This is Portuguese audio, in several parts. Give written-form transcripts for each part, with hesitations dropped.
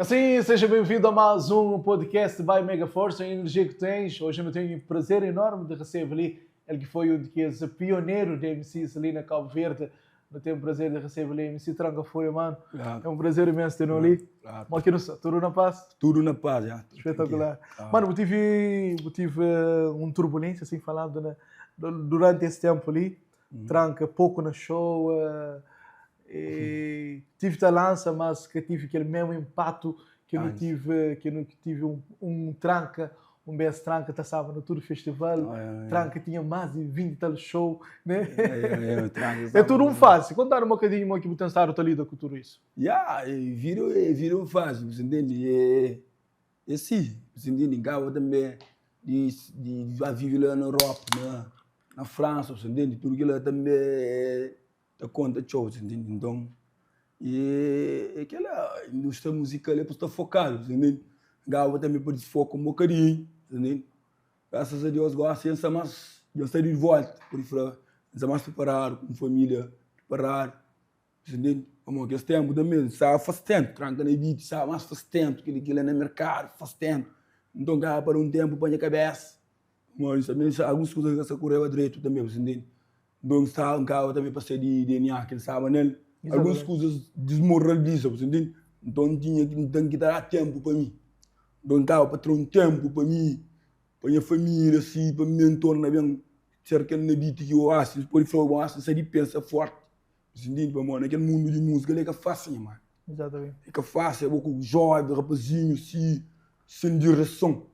Assim, seja bem-vindo a mais um podcast by Mega Force, a energia que tens. Hoje eu tenho o prazer enorme de receber ali ele que foi um dos pioneiros de MCs ali na Cabo Verde. Eu tenho o prazer de receber ali MC Tranca foi, mano. Claro. É um prazer imenso ter ali. Claro. Mas aqui no tudo na paz? Tudo na paz, já. Espetacular. Claro. Mano, eu tive uma turbulência, assim, falando, né? Durante esse tempo ali. Tranca pouco na show. E tive lança, mas que tive aquele mesmo impacto que eu não tive um tranca, um BS Tranca, estava no Tour Festival, Tranca tinha mais de 20 tal show, né? É tudo um fácil. Contar um bocadinho aqui, vou estar lida com tudo isso. Vira um fácil, você entende? É sim, você entende? Gava também de viver lá na Europa, na França, você entende? Tudo que lá também da conta show, você entende? Então, e aquela indústria musical é para estar focado, você entende? Gava também para desfocar um bocadinho, entende? Graças a Deus, gosto de mais, já estar de volta, por isso, já mais preparado, com família, preparado, entende? Como que esse tempo também, sabe, faz tempo, tranca na vida, sabe, mas faz tempo, que ele é no mercado, faz tempo. Então, gava para um tempo, põe a cabeça, mas também, algumas coisas que se correu direito também, você entende? Então, está um carro também para ser de DNA, que ele sabe nele. Algumas coisas desmoralizam, você entende? Então, tinha que dar tempo para mim. Então, carro para ter um tempo para mim, para minha família, assim, para meu entorno, bem, cerca de vida que eu acho, por isso eu acho, se ele pensa forte. Você entende, mano? Naquele mundo de música, ele é que fácil, mano. Exatamente. É que fácil, é pouco jovem, rapazinho, assim, sem direção.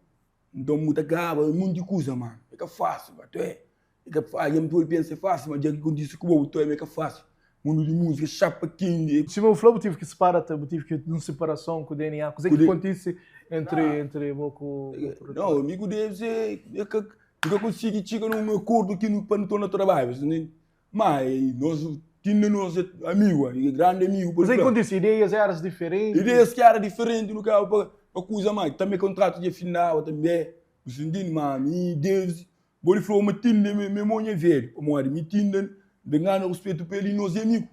Então, muita gaba, um monte de coisa, mano. É que fácil, mano. É que fácil, eu penso é fácil, mas já que eu disse que o outro é que fácil. Mundo de música, chapa quente. Se o meu flow tive que separar, tive que ter uma separação com o DNA. O que acontece entre o não, amigo deles é que eu consigo chegar num acordo aqui para não estar no trabalho, né? Mas nós tínhamos amigos, grande amigo. Mas aí acontece, ideias eram diferentes. Ideias que eram diferentes no carro para coisa mais. Também contrato de final também. Você entende, mano? E Deus, bora falar uma tinda, memória velha. Como era, me tinda, ganhando respeito para ele e nós amigos.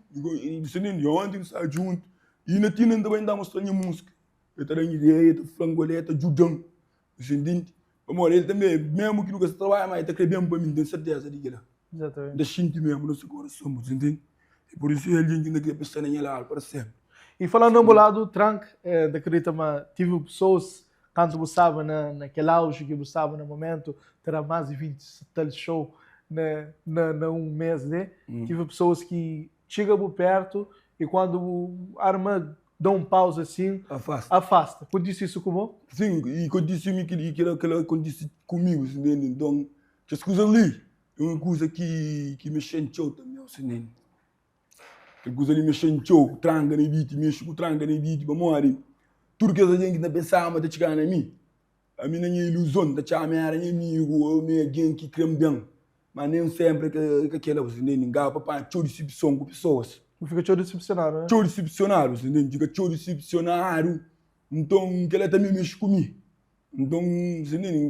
Você entende? Ontem está junto. E na tinda também dá mostrando música. Eu tenho ideia, eu frangoleta, ajudando. Você entende? Como ele também, mesmo que nunca se trabalha, mas está querendo bem para mim, tenho certeza de que lá. Exatamente. Da gente mesmo, nosso coração, você entende? E por isso ele ainda quer pensar em ela para sempre. E falando do lado, Trank, acredita-me, tive pessoas, quando você estava naquele auge que você estava no momento, terá mais de 20 tal show na um mês, né? Tive pessoas que chegam perto e quando a arma dá um pausa assim, afasta. Quando disse isso como? Sim, e quando disse quando disse comigo, entende? Então, as coisas ali, é uma coisa que me sentiu também, entende? Que coisa ali me sentiu, tranca na vida, mexe com tranca na vida, vamos ali. Tudo que a gente está pensando, está chegando a mim. A minha ilusão, está chegando a minha amigo, alguém que creme bem. Mas nem sempre que aquela, você entende? Papai, show decepção com pessoas. Não fica show decepcionado, né? Show decepcionado, você entende? Fica show decepcionado. Então, que ela também mexe comigo. Então, você entende?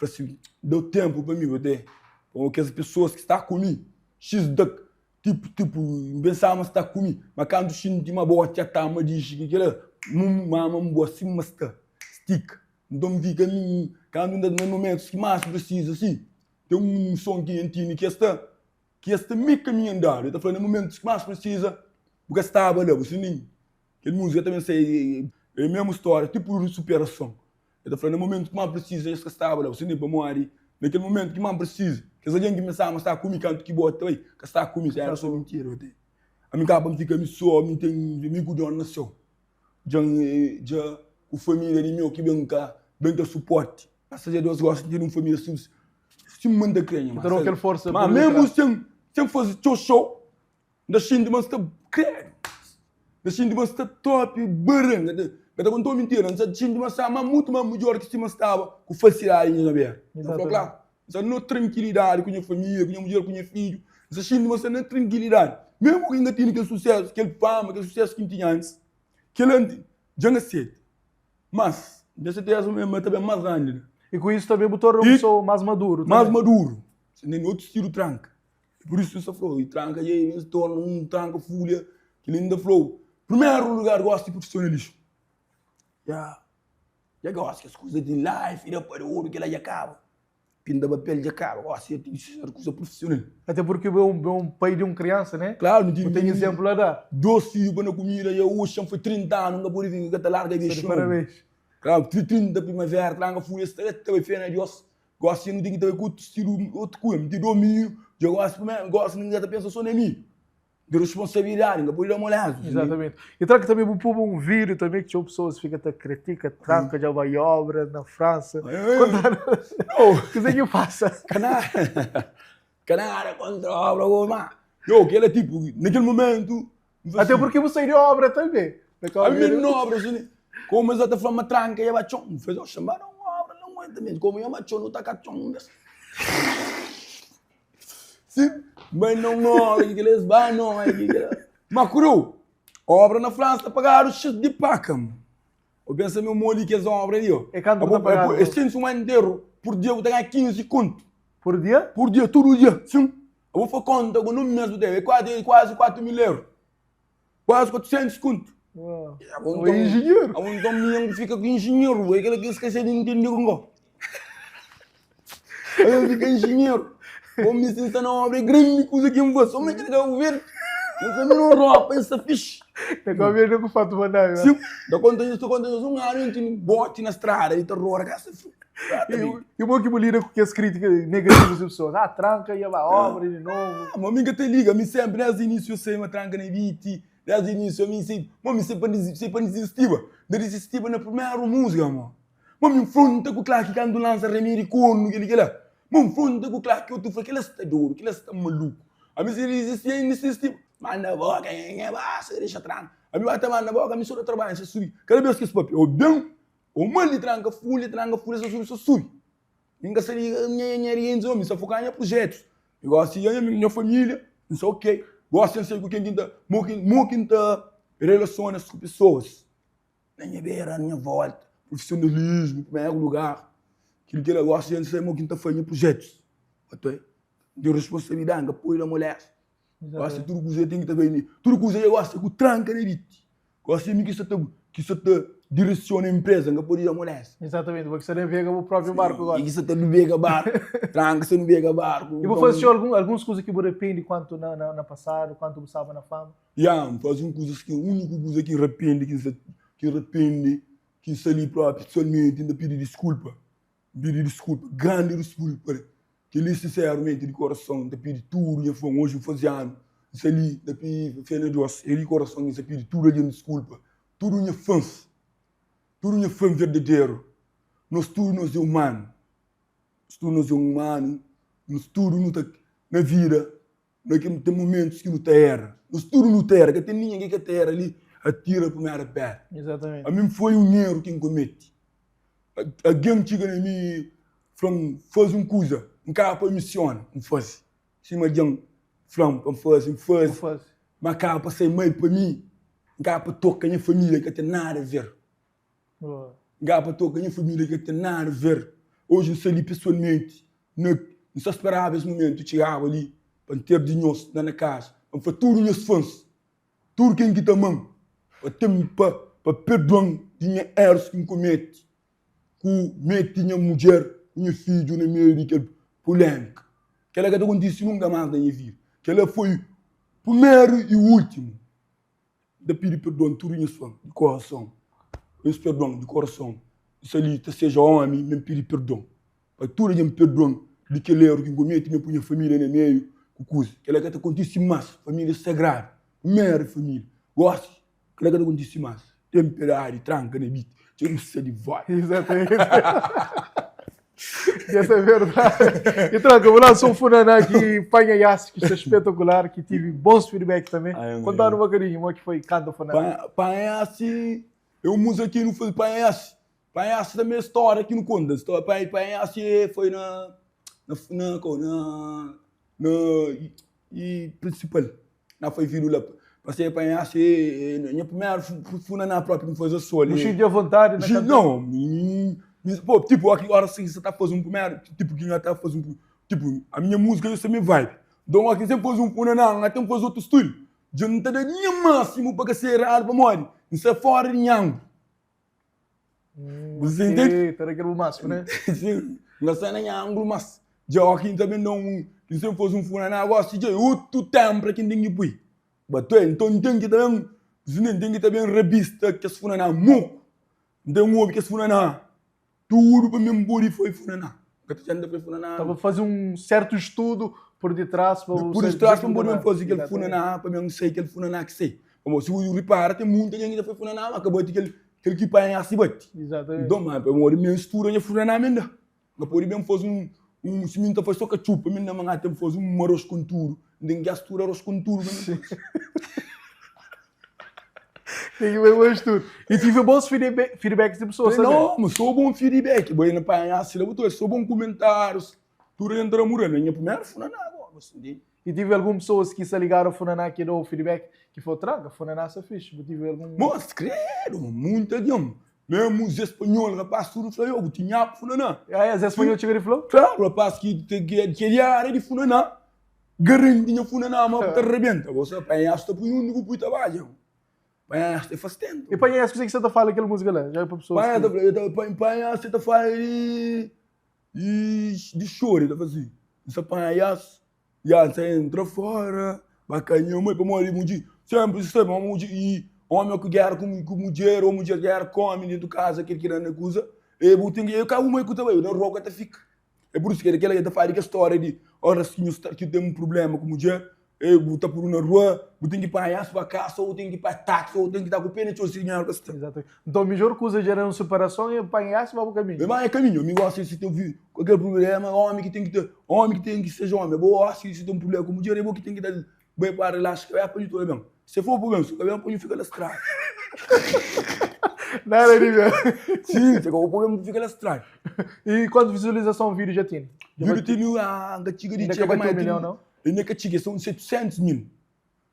Assim, deu tempo para mim, até. Porque as pessoas que estão comigo, tipo, pensava que está comigo. Mas quando senti uma boa tia, me diz que ela, uma boa assim, mas está, estica. Então, fica quando ainda no momento que mais precisa, assim, tem um som que entende que esta me caminha andar. Eu estou falando no momento que mais precisa, porque estava lá, você entende? Aquela música também sei, é a mesma história, tipo de superação. Eu estou falando no momento que mais precisa, esse que estava lá, você entende? Para morrer, naquele momento que mais precisa. Que se alguém que pensava, mas está comigo, canto que bota, que está comigo, era só mentira. A minha capa fica me só, me tem me cuidando na nação. Já o família de meu que vem cá suporte. Graças a Deus gosto de ter uma família assim, se manda crenha. Então aquela força. Mas mesmo sem fazer show, da gente mas está crendo. Da gente mas está top, baranga. Cada quando estou mentindo, da gente mas está muito mais melhor que se mas estava com facilidade na beira. Claro. Você não tranquilidade com a minha família, com a minha mulher, com o meu filho. Você sente você não tranquilidade. Mesmo que ainda tenha aquele sucesso, aquele fama, aquele sucesso que tinha antes, que ele já não aceita. Mas, dessa certeza mesmo, é também mais grande. E com isso também botou uma pessoa mais maduro. Mais maduro. Você tem outro estilo tranca. Por isso você falou, e tranca, e se torna um tranca folha, que ele ainda falou. Primeiro lugar, gosto de profissionalismo. Já gosto que as coisas de life, e depois o ouro que ela já acaba. Pinta papel de acaba, gosto de ser coisa profissional. Até porque é um pai de uma criança, né? Claro, não tem exemplo lá da. 2 filhos para na comida, e o chão foi 30 anos, não pode vir que tá larga e chão. Parabéns. Claro, 30 primavera, lá na folha, está também feia, Deus. Gosto de não ter que ter outro estilo, outro coisa, de domínio, eu gosto de ninguém pensa só em mim. De responsabilidade, não pode dar uma olhada. Exatamente. E tranca também o povo um vídeo também que tinha pessoas que ficam até critica, tranca de uma obra na França. Não, que que passa? Canária contra a obra, goma. Eu, que ele é tipo, naquele momento. Até porque você iria obra também. A minha obra, assim, como eu estou falando, tranca, eu vou chão, fez eu chamar uma obra, não aguenta mesmo, como eu vou não está cá chão. Sim, mas não morre, que eles vão, não é que mas cru, obra na França, pagaram o X de paca, mano. Eu penso meu molho que é essa obra ali, ó. É quanto tá pagando? Esse um ano inteiro, por dia eu vou ganhar 15 conto. Por dia? Por dia, todo dia, sim. Eu vou fazer conta com o nome mesmo dele, é quase 4 mil euros. Quase 400 conto. O engenheiro. Então, minha fica com engenheiro, é aquele que esquece de entender o que eu fico engenheiro. Como me sinto na obra grande, coisa que eu vou. Só me quero que eu ver. Eu não roupa, essa ficha. É que eu vejo que o fato banal. Sim. Da conta isso, um ano, a gente bote na estrada, e terror, essa e o bom que me lida com as críticas negativas das pessoas. Ah, tranca, ia a obra de novo. A amiga te liga, me sempre, desde o início eu sei uma tranca na vida. Desde o início eu me sei para desistir. Desistir na primeira música, mano. Mas me enfrenta com o Clark quando lança Remiri Corno, aquele lá. Mas enfrenta com o Clark que eu te falei, que ele está duro, que ele está maluco. A mim se ele desistir, manda a boca, é basta, deixa tranca. A mim vai te mandar a boca, a mim só trabalha, você subir. Cada vez que esse papel, eu bem, o mano de tranca, folha, só sube. Ninguém se liga, minha só focar em projetos. Eu gosto de minha família, não sei o quê. Gosto de ser com quem está relaciona com pessoas. Na minha beira, na minha volta. Profissionalismo, em primeiro lugar. Aquilo que ela gosta de ser quem está fazendo projetos. De responsabilidade, apoio da mulher. Gosto de tudo que você tem que estar vendo. Tudo que você gosta de tranca na vida. Gosto de mim que você te direciona a empresa, que apoio da mulher. Exatamente, porque você não vega o próprio barco agora. E você não vega barco. Tranca, você não vega barco. E vou fazer algumas coisas que me arrepende quanto na passado, quanto eu estava na fama. Faz coisas que a única coisa que arrepende, que se ali próprio, pessoalmente, ainda pedir desculpa. Grande desculpa. Que ele sinceramente de coração, ainda pedir tudo, e foi hoje fazendo. Isso ali, ainda pedir, fé Deus, ele coração, ainda pedir tudo, ali desculpa. Tudo minha fãs. Tudo minha fã verdadeiro. Nós tudo nós é humano. Nós tudo na vida, naquele tem momentos que não tem era. Nós tudo não tem era, que tem ninguém que tem era ali, atira a primeira pedra. Exatamente. A mim foi um erro quem comete. Alguém chega na mim, faz uma coisa, um cara para missão, não faz. Cima de um faz. Mas cara para ser mãe para mim, um cara para tocar minha família que tem nada a ver. Gapa toca minha família que tem nada a ver. Hoje eu sei ali pessoalmente, não só esperava esse momento, eu chegava ali para ter dinheiro na casa, para fazer tudo meus fãs, tudo quem que tá mão, para perdoar tinha erros que me comete, que mete minha mulher, minha filha na meio daquela polêmica. Aquela que aconteceu nunca mais na minha vida. Aquela foi o primeiro e o último. De pedir perdão, tudo meus fãs, de coração. Peço perdão de coração. Se ele seja homem, me pedir perdão. Para tudo ele me perdão de que erro que comete, me punha família no meio, coisa. Aquela que acontece mais, família sagrada, primeira família. Gosto, aquela que acontece mais. Temperário, tranca, ne bit. Eu não sei de vai. Exatamente. Essa é verdade. E tranca, vou lançar um funaná aqui, Panha Yassi, que é espetacular, que tive bons feedbacks também. Contar um bocadinho, como é que foi cada funaná. Panha Yassi. Eu muso aqui não foi Panhassi. Panhassi também é história aqui no conta. Panhassi foi na principal. Não foi vindo lá. Passei Panhassi, minha primeira fui na própria me fazer só ali. Não cheio de vontade, né? Não, pô, tipo, aqui hora assim, você tá fazendo um primeiro, tipo, que já tá fazendo, tipo, a minha música eu sei minha vibe. Então aqui você faz um funaná, até faz outro estilo. Eu não te dou nem máximo para ser errado para morrer. Isso é fora de nhango. Você entende? Para aquele máximo, né? Sim, nós estamos em ângulo, mas já aqui também não, que se fosse funa na gosto de outro tempo para quem tem que pôr. Mas então tem que também, tem que também revista que se funa na mu, então que se funa na tudo para mim body foi funa na. Que tu já foi funa na. Estava a fazer um certo estudo por detrás para por detrás para body fazer aquele funa na, para mim sei que ele funa na que sei. Como se o repara tem muita gente que foi funa na, acabou de aquele que pai assim bate. Exatamente. Então, mas para mim mistura já funa na ainda. Mas por bem fazer se minta faz só que chupa, minha mãe tem fazer arroz com tudo, nem gastura arroz com tudo. Tem que ver mais tudo. E tive bons feedbacks de pessoas, sabe? Não, mas sou bom feedback. Boa na panha, se levantou, sou bom comentários. Tu entra morando, minha primeira funa na agora, assim. E tive algumas pessoas que se ligaram ao Funaná que deu o feedback que foi tranca, Funaná se fixe. Tive algum... Mas credo, muita gente. Mesmo os espanhóis, rapaz, tudo falou, eu tinha Funaná. Ah, os espanhóis chegaram e falou? Claro, rapaz, que ele era de Funaná. Garantinha Funaná, mas te arrebenta. Você apanhaste por um único puta trabalho. Apanhaste faz tempo. E apanhaste que você está falando aquela música lá? Já é para pessoas Apanhaste, tá falando de choro, tá fazendo. Você apanhaste, já você entra fora, bacanha, mãe, para morrer, sempre, e homem que guerra com mulher, ou mulher guerra com homem dentro de casa, que ele não acusa, e eu caio uma coisa também, não roga até fica. É por isso que ele está falando a história de horas que tem um problema com mulher, eu botar por uma rua, eu tenho que ir para a sua casa, ou tenho que ir para táxi, ou tenho que estar com pena de auxiliar. Exatamente. Então, a melhor coisa gerando separação é apanhar-se para o caminho. Mas é caminho, amigo, se tem qualquer problema, homem que tem que ser homem, boa, se tem um problema com mulher, é bom que tem que dar bem para relaxar, vai apanhar tudo bem. Se for o problema, se o cabelo põe, fica na estrada. Nada de ver. Sim, se o problema fica na estrada. E quanto visualização o vídeo já tem? O vídeo tem a gatinha de ainda acaba de 1 milhão, não? Ainda que são 700 mil.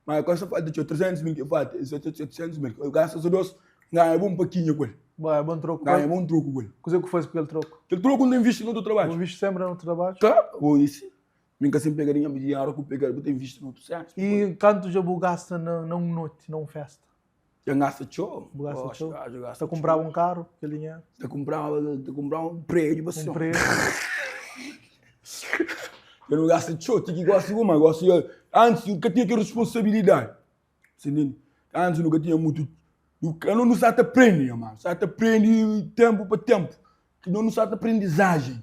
Mas quando você fala de 300 mil, que fala, 700 mil. Eu gasto os dois, ganha um pouquinho com ele. É bom troco. Ganha bom troco com ele. O que você faz com aquele troco? Aquele troco não investe no outro trabalho. Não investe sempre no outro trabalho? Tá, ou isso. Nunca sempre pegaria dinheiro que pegar, eu tenho visto no outro certo. E quanto já gasta numa noite, numa festa? Já gasta show. Gasta show? Já gasta. Você comprava um carro, aquele dinheiro? Você comprava um prédio, você. Um prédio. Eu não gasto show, tinha que gastar uma. Antes, eu nunca tinha que responsabilidade. Você entende? Antes, eu nunca tinha muito. Eu não sabe aprender, mano. Sabe aprender tempo para tempo. Que não sabe aprendizagem.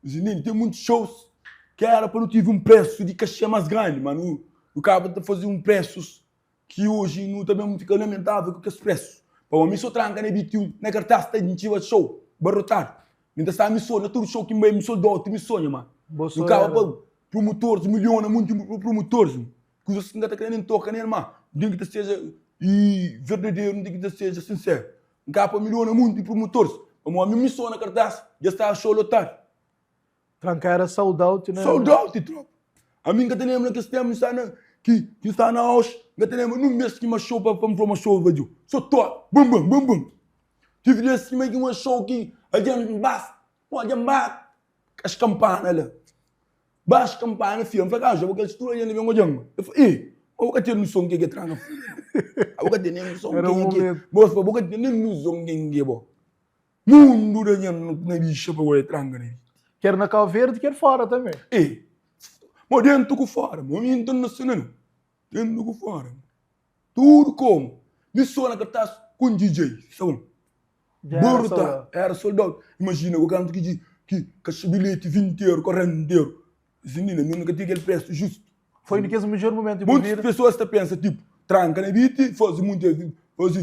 Você entende? Tem muitos shows que era para não tive um preço de cachê mais grande, mano. O cara está fazendo um preço que hoje não também fica lamentável com esse preço. Para mim, só tranca na BTU, na cartaz, tem gente que show, barrotar. Então, está me sonha, todo show que me sonha, do me sonha, mano. O cara, promotores, milhões, muitos promotores. Que você não está querendo tocar nele, mano. Tem que seja verdadeiro, não tem que seja sincero. O cara, milhões, muitos promotores. Como a minha missão na cartaz, já está a show lotar. Trancar era sold out, né? Sold out, tropa. A mim que te lembra que estamos que está na house, que te lembra no mês que uma show para uma show vadio. Só tô, bum bum bum bum. Tive desse meio que uma show que a gente basta, pode bate as campanas lá. Baixa campana filme, falei, já vou que estou aí no meu jang. Eu falei, eu vou ter no som que tranca. Eu vou ter nem som que moço, eu vou ter nem no som que bo. Mundo da gente na bicha para o tranca né. Quer na Cabo Verde, quer fora também. Mas dentro com fora, mas internacional. Dentro com fora. Tudo como. Missão na cartaz com DJ, sabe? Borta, era soldado. Imagina, o canto que caixa bilhete 20 euros, 40 euros. Zinina, nunca tinha aquele preço justo. Foi naquele melhor momento. Muitas pessoas pensam, tipo, tranca na beat, faz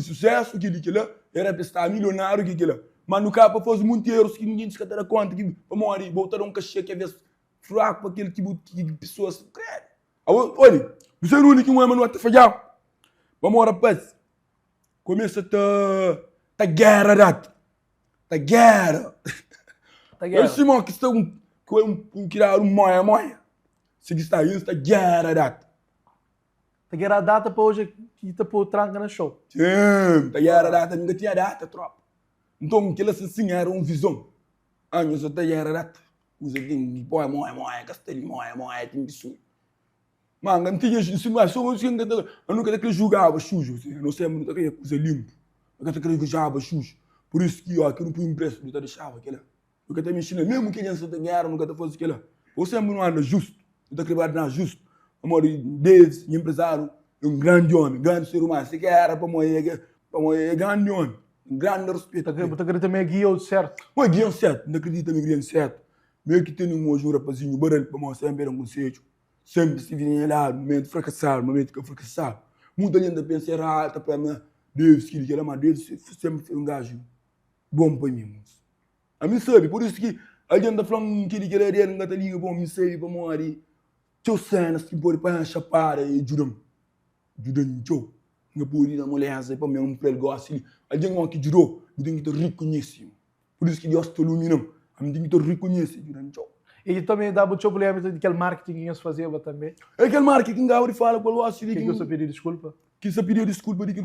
sucesso, aquilo lá, era para estar milionário, aquilo lá. Mas no capa faz muito euros que ninguém se dá conta que vamos ali, botar um cachê que é vezes fraco para aquele tipo de pessoas. Olha, você é o único que não é manual a falhar. Vamos lá, rapaz. Começa a guerra, data. A guerra. Eu sei que está criar moia. Se está isso, está guerra, data. A guerra data para hoje que está por tranca no show. Sim, a guerra data, nunca tinha data, tropa. Então, aquela assim era uma visão. Eu só tenho era data. Usa tem moia, castelo, moia, tem isso. Mas não tinha isso, mas só eu nunca daquele jogava sujo, eu não sei muito daquele coisa limpo. Eu nunca daquele jogava sujo. Por isso que, ó, que não põe um preço, não tá deixava aquela. Porque até me ensina, mesmo que a gente tem guerra, nunca tá fazendo aquela. Você sempre não anda justo, não tá querendo nada justo. Amor, Deus, empresário, grande homem, grande ser humano. Se quer para morrer, grande homem, grande respeito. Você quer também guia o certo. Mas guia certo, não acredita no guia certo. Meio que tem um hoje, rapazinho, barulho para mostrar sempre um conselho. Sempre se virem lá, momento fracassado, momento que fracassado. Muita gente pensa errado, para mim, Deus, que ele mas Deus sempre foi um gajo bom para mim. A mim sabe, por isso que a gente está falando que ele quer não está ligando para mim, sabe, para morrer. Tio cenas que pode para chapar e juram tio. Não pode na mulher, sabe, para mim, um pelo gosto. A gente não que jurou, a gente tem que reconhecer. Por isso que Deus está iluminando. A gente tem que reconhecer, juram tio. E também dá muito problema daquele marketing que eles faziam também. É aquele marketing que agora fala com o gosto. Que eu só pedi desculpa. Que só pediu desculpa de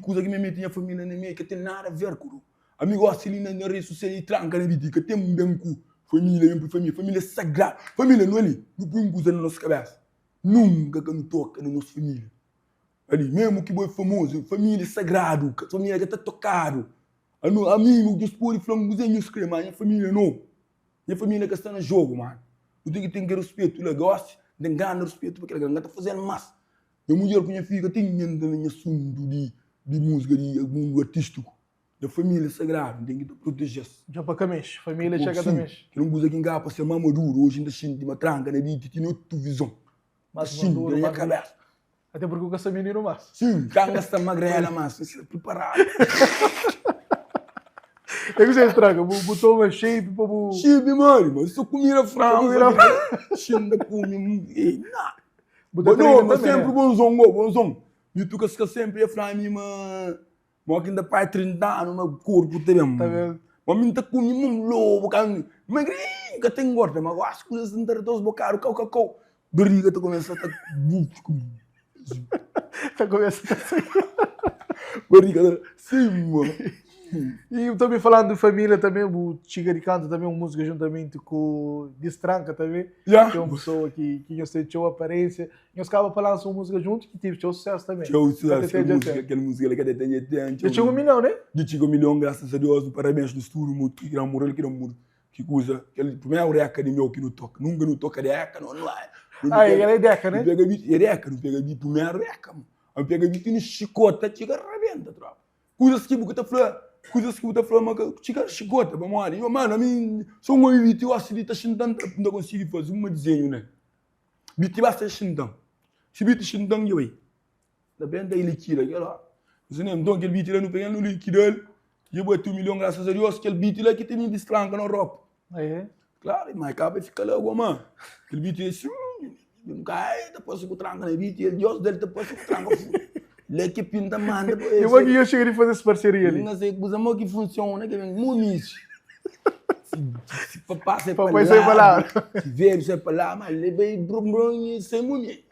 coisa que me metia a família na minha, que tem nada a ver com amigo assim na rede social e tranca na vida, que tem um bem com família sagrada, família não é ali, não põe coisa na nossa cabeça, nunca que não toca na nossa família, ali mesmo que foi famoso, família sagrado, família que está tocado, amigo que expõe falando que não escreve, mas minha família não, minha família que está no jogo, mano, eu tenho que ter respeito, eu gosto, tem ganhar respeito porque ela está fazendo mais, eu mulher que minha filha tem minha assunto de música, de mundo artístico. Da família sagrada, tem que proteger-se. Já para caminhos, família chega também. Que não usa quem gasta para ser mais maduro, hoje ainda tem uma tranca na vida, tem outra visão. Mais maduro, mais cabeça. Até porque o caça menino mais. Sim, canga essa magrela, mas você preparado. É que você traga, botou uma shape para o... Shape, mano, mas se eu comer a frança, shape da come, nada. Mas sempre bonzão. E tu que sempre é frança, mas ainda pai 30 anos, meu corpo também. Tá vendo? Mas me tá comendo um lobo, magrinho, que tem gorda, mas as coisas não estão todos bocados, cau. Barriga tá começando a Tá começando a barriga, sim, mano. E também falando de família também, o Chigari canta também uma música juntamente com o Distranca também, que é uma pessoa que eu sei a aparência, e nós acabamos falando uma música junto que teve sucesso também. Tinha sucesso, aquela música que tem. Já chegou 1 milhão, né? Já chegou 1 milhão, graças a Deus, parabéns do estudo, que era amor, que coisa, aquele primeiro reca de meu que não toca, nunca não toca reca, não é. Ela é deca, né? Não pega beat, reca, não pega beat, primeiro reca, mano. Não pega beat no chicota, chega arrebenta, tropa. Coisas que você tá falando, mas chega chicota, vamos lá. Eu, mano, a mim, sou um beat, eu acho que tá xintando, não consigo fazer um desenho, né? Beat basta xintando. Se beat xintando, eu aí. Depende da líquida, aquela. Você nem então aquele beat lá não pega no líquido, eu botei 1 milhão, graças a Deus, aquele beat lá que tem me destranca na Europa. Aí. Claro, mas acaba fica logo, mano. Aquele beat é assim, não cai, depois se tranca no beat, ele Deus dele depois se tranca. Ele que pinta, manda. Eu vou que eu cheguei a fazer essa parceria ali. Não sei que funciona, que vem muito. Se papai sai para lá, se veio sai para lá, mas ele veio brum sem mulher.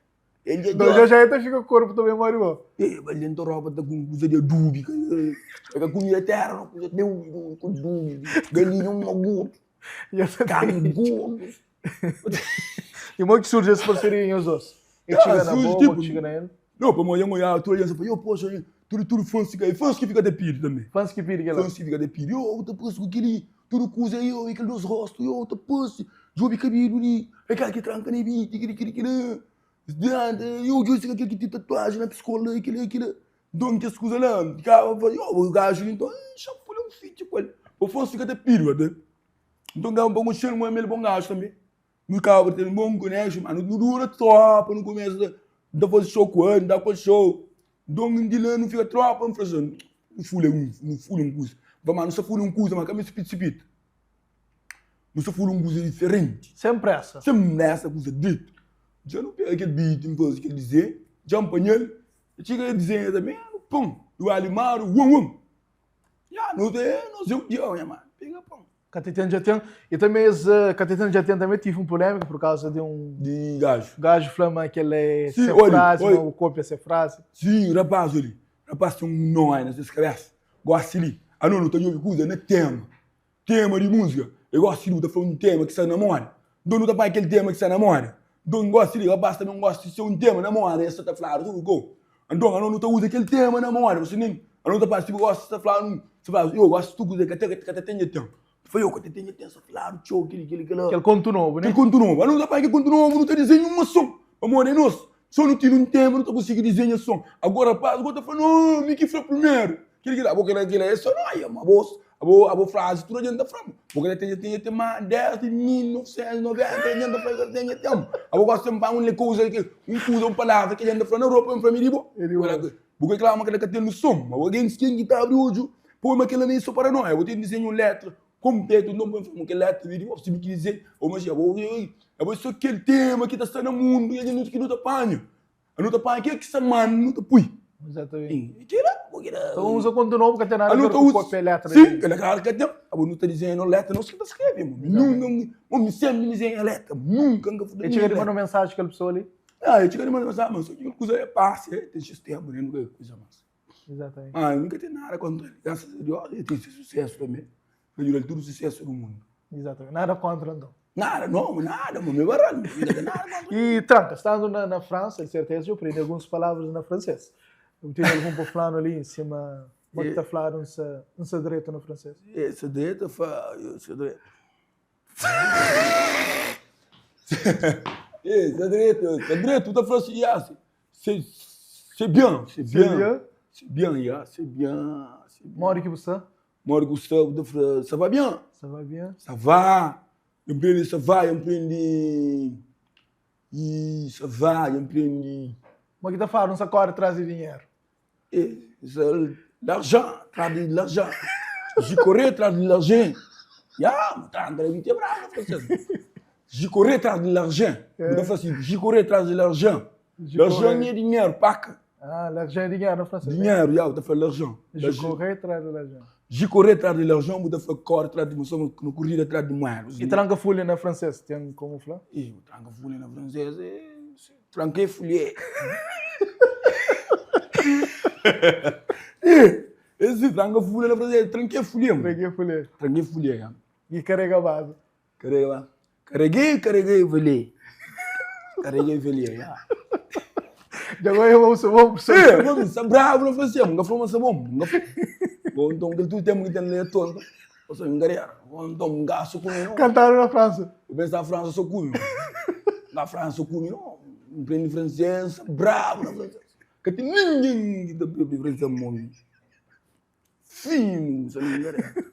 Então já até fica o corpo também, Mário. Ele entrou roupa com coisa de dúvida. Pega comida terra, coisa de dúvida. Galinha um gordo. Carne gordo. E como que surge essa parceria em os dois? Ele chega na boca, chega na ele? Não, para amanhã, tu olhando e fala, poxa, tudo fãs que fica de piro também. Fãs que piro, fãs que fica de piro. Eu te passo com aquele, tudo coisa aí, aquele dos rostos, eu te passo, jogo cabelo ali, aquele que tranca na vida, aquele. Eu disse aquele que tem tatuagem na escola, aquele. Então, que as coisas lá, o gajo, então, chapulha um filho com ele. O fãs fica de piro, até. Então, dá um bom cheiro, mas ele é bom gajo também. No carro, tem um bom conexão, mas não dura tropa, não começa. Não faz show com ele, não dá com show. Então, de lá não fica tropa, não faz não fule um coisa. Mas não se fule um coisa, mas também se precipita. Não se fule um coisa diferente. Sempre essa. Sempre essa coisa dito. Já não pega aquele beat, não faz aquele dizer, já apanhei, chega a dizer também, pum, do alimar, já não sei o que é, mano. Pega pum. Catetano já tem, e também Catetano já tem também tive um polêmica por causa de um gajo. Gajo flama que ele é sem frase, não cópia sem frase. Sim, rapaz tem um nó aí nessas cabeças. Gosto ali. Não tem outra coisa, né? Tema de música. Eu gosto de tá falando um tema que você namora. Então não tá para aquele tema que você namora. Então gosto de rapaz também gosta de ser um tema namora, essa tá falando tudo igual. Então não tá usa aquele tema namora, você nem A não tá para tipo gosta de falar, eu gosto de que até tenha tempo. Foi eu que tenho tempo, falar, tchau, aquele. Que ele continuou, né? Ele continuou, a não tá para que continuou, não tá desenhando uma som. Amor, é nosso. Só não tira um tempo, não tá conseguindo desenhar som. Agora passa, agora tá falando, não, me que foi primeiro. Aquele é só não, é uma bolsa. A boa frase, tudo adianta framo. Porque ele tem mais 10 de 1990, adianta framo, tem tempo. A boa gosta de uma coisa que, uma palavra que adianta framo na Europa, para mim, porque claro, mas que tem no som, mas alguém que tá abrindo hoje, pô, mas aquilo nem só para nós. Eu tenho desenho letra, completo, não vou fazer letra, vídeo, se me dizer, ou mas eu vou só aquele tema que está no mundo e a gente não tá apanha. A não tá apanha, que é que essa mano não tá pui. Exatamente. Então Então usa continuou porque tem nada a ver com o papel letra. Sim, que legal que tem. A não tá dizendo letra, não se escreve, nunca, sempre me dizem letra, nunca. E chega de mandar uma mensagem aquela pessoa ali? Eu chega de mandar mensagem, mas só que coisa é passe, tem sistema, né, nunca coisa mais. Exatamente. Eu nunca tenho nada contra ele, graças a Deus, ele tem sucesso também. Eu digo, tudo sucesso do mundo. Exatamente. Nada contra, então. Nada, meu baralho, nada. E tranca, estando na França, de certeza, eu aprendi algumas palavras na francês. Eu tenho algum para falar ali em cima, como está a falar um direito no francês? Esse direito, esse direito. Esse direito, tu tá falando assim, c'est bien. C'est bien. Mori que você? Mori Gustavo, ça va bien? Ça va bien? Ça va. Eu aprendi, ça va, eu aprendi. E ça va, eu aprendi. Como é que está falando? Não se acorda atrás de dinheiro. L'argent, traduz l'argent. Je corrais, traduz l'argent. Traduz bravo, francês. Je corrais, traduz l'argent. Je corrais, traduz l'argent. L'argent é dinheiro, paca. L'argent é dinheiro no francês. Dinheiro, eu falei l'argent. Je corrais, traduz l'argent. Je corrais, traduz l'argent, eu falei corre, traduz no corrida, traduz moeda. E tranca folha na francês, tem como falar? Tranca folha na francês, tranquei folha. Esse tranca folha na francês, tranquei folha. Tranquei folha. E carrega a base. Carreguei folha. Carreguei folha, Já agora eu vou saber. Vamos, bravo na francês, não falamos bom. Então, que tu tem muito tonto. Eu sou engareiro. Então, um gasto comigo. Cantaram na França. Eu penso na França, sou comigo. Na França, sou comigo. Não aprende francês, bravo na francês. Que tem ninguém que aprende francês, mano. Fino, sou engareiro.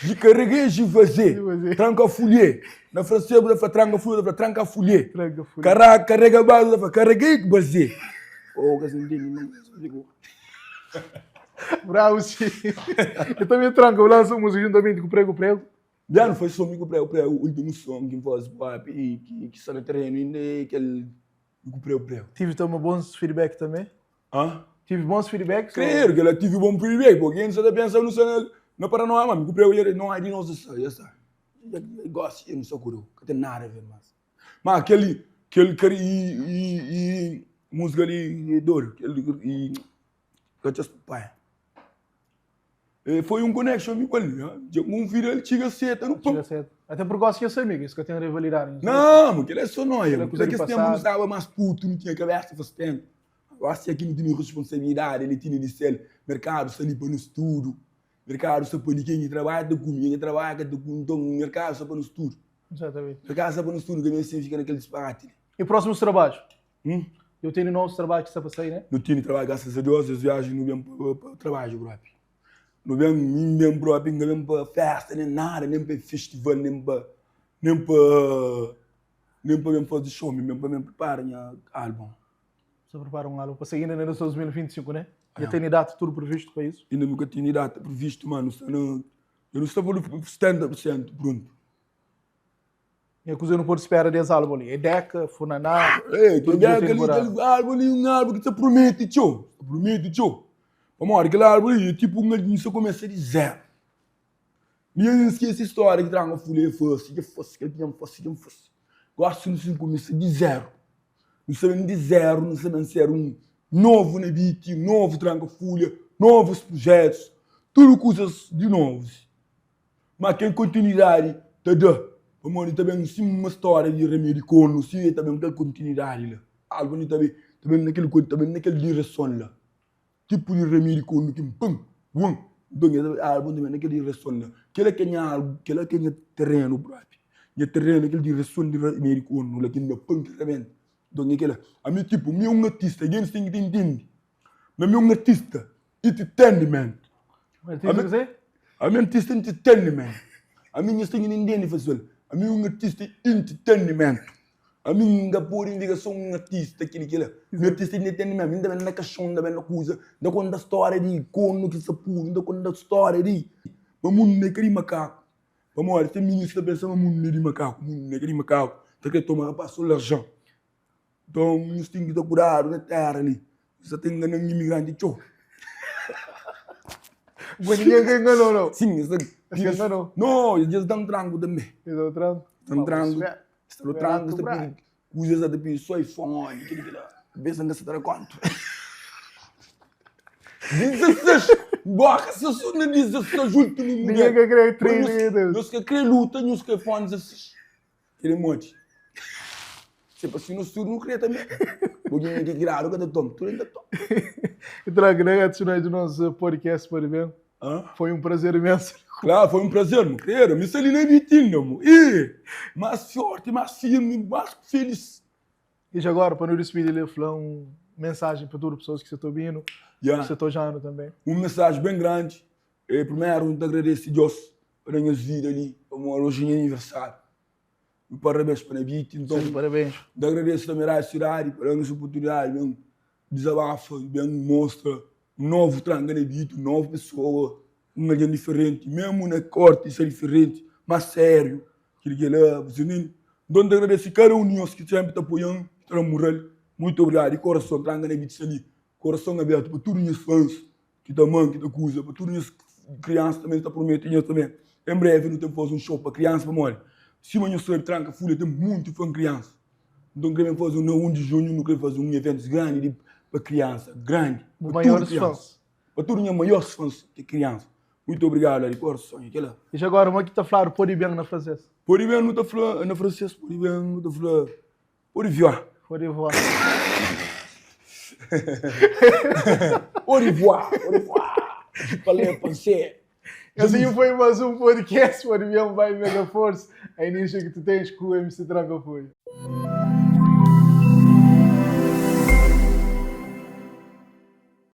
Je carreguei, je faisais. Tranca folha. Na francês, eu vou falar tranca folha, eu vou falar tranca folha. Carrega a base, eu vou falar carreguei, base. Oh, que assim, não. Bravo, sim. Eu também tranco, eu lanço música juntamente com o Prego. Já não foi só comigo o último som que faz pop e que está no terreno ainda que ele com Prego. Tive também bons feedback também? Tive bons feedbacks? Creio que ela tive bom feedback, porque a gente está pensando no Paraná, mas com Prego não é de nós isso, já está. Eu gosto, eu não sou curu, não tem nada a ver mais. Mas aquele e música ali, dor, aquele que just pai. Foi connection com ele, um filho ele chega cedo no pão. Até porque gosto de ser amigo, isso que eu tenho rivalidade. Não, porque ele é só nós. Porque esse tempo não estava mais puto, não tinha cabeça faz tempo. Agora se aqui não tinha responsabilidade, ele tinha de ser mercado, se limpa no estudo. Mercado só para quem trabalha, quem trabalha, então mercado só para no estudo. Exatamente. Mercado só para no estudo, que nem assim fica naquele disparate. E próximos trabalhos? Eu tenho novos trabalhos que está para sair, né? Não tinha trabalho, graças a Deus, as viagens não vêm para trabalho, próprio. Não vêm próprio, não vêm para festa, nem nada, nem para festival, nem para fazer show, nem para preparar um álbum. Você prepara um álbum para sair ainda em 2025, né? Já tem data tudo previsto para isso? Ainda nunca tinha data previsto, mano. Eu não estava no 70% pronto. E a coisa não pode esperar desse álbum ali. É Deca, Funaná... Aquele álbum ali, um álbum que você promete, tio. Vamos lá, aquele álbum ali, tipo, você começa de zero. E eu esqueci essa história que traga uma folha fosse. Gosto de começar de zero. Não sabendo de zero, não sabendo ser um novo na beat, novo tranca folha, novos projetos, tudo coisas de novos. Mas quem continuidade, tá dando. Vamos também uma história de americano, sim, também aquela continuidade lá. Algo também naquele direção lá. tipo de remédio com que pum, bum. Então, álbum também naquele ressono. Aquele que é algo, aquele que é terreno próprio. E terreno aquele de ressono de remédio com no que não pum que rebenta. Então, aquele, a mim tipo, um artista, alguém tem que entender. Mas um artista, entertainment. A mim artista entertainment. A mim não tem ninguém fazer. A mim artista entertainment. A mim não pode indicação artista aquele. Artista entertainment. A mim também não é caixão, também não coisa. Não conta história de como que se pula, não conta história de. Mas mundo não queria macaco. Vamos olha, tem ministro da pensão, mundo não queria macaco, mundo não queria macaco. Tem que tomar para o l'argent. Então, nós temos que estar curado na terra ali. Você tem que ganhar imigrante de show. Mas ninguém enganou, não. Sim, isso enganou. Não, eles dão tranco também. Eles dão tranco? Dão tranco. Estão tranco, estão usando a de só iPhone, aquele lá. Pensa nessa dar quanto? 16! Boca, se eu sou na 16, junto no mundo. Ninguém quer crer 3, nós quer crer luta, nós quer fone 16. Aquele monte. Se assim, nós não quer também. Porque ninguém quer criar, nunca te toma. Tu ainda toma. Então, adicionais do nosso podcast, por exemplo. Foi um prazer imenso. Claro, foi um prazer, meu querido. Mas ele não é vitinho, meu. E mais forte, mais firme, mais feliz. E agora, para nos despedir, ele falou uma mensagem para todas as pessoas que você está ouvindo, que você está já também. Uma mensagem bem grande. Primeiro, eu agradeço a Deus por a minha vida ali, hoje é aniversário. E parabéns para a vida. Então, sim, parabéns. Eu agradeço também a cidade por essa oportunidade, mesmo. Desabafa, bem mostra um novo tranca na vida, uma nova pessoa, uma gente diferente, mesmo na corte, isso é diferente, mas sério. Que lá, você nem. Então, eu agradeço a cada um de nós que sempre está apoiando, que está morrendo. Muito obrigado. E coração, tranca na vida ali. Coração aberto para todos os fãs que estão mãe, que estão coisa, para todas as crianças também, que estão prometendo também. Em breve, não temos fazer um show para crianças, para morrer. Se amanhã sou tranca, fui tem muito fã criança. Então, queremos fazer um 1 de junho, não queremos fazer um evento grande para criança, grande. Os maiores fãs. Para todos os maiores fãs de criança. Muito obrigado, de coração. E agora, como é que está falando pode bem na francês? Pode bem, não está falando na francês, pode bem, não está falando. Pode voir. Pode voir. Au revoir, au revoir. Je parlais français. Assim foi mais um podcast, pode bem, vai Mega Force. A início que tu tens com o MC Tranca foi.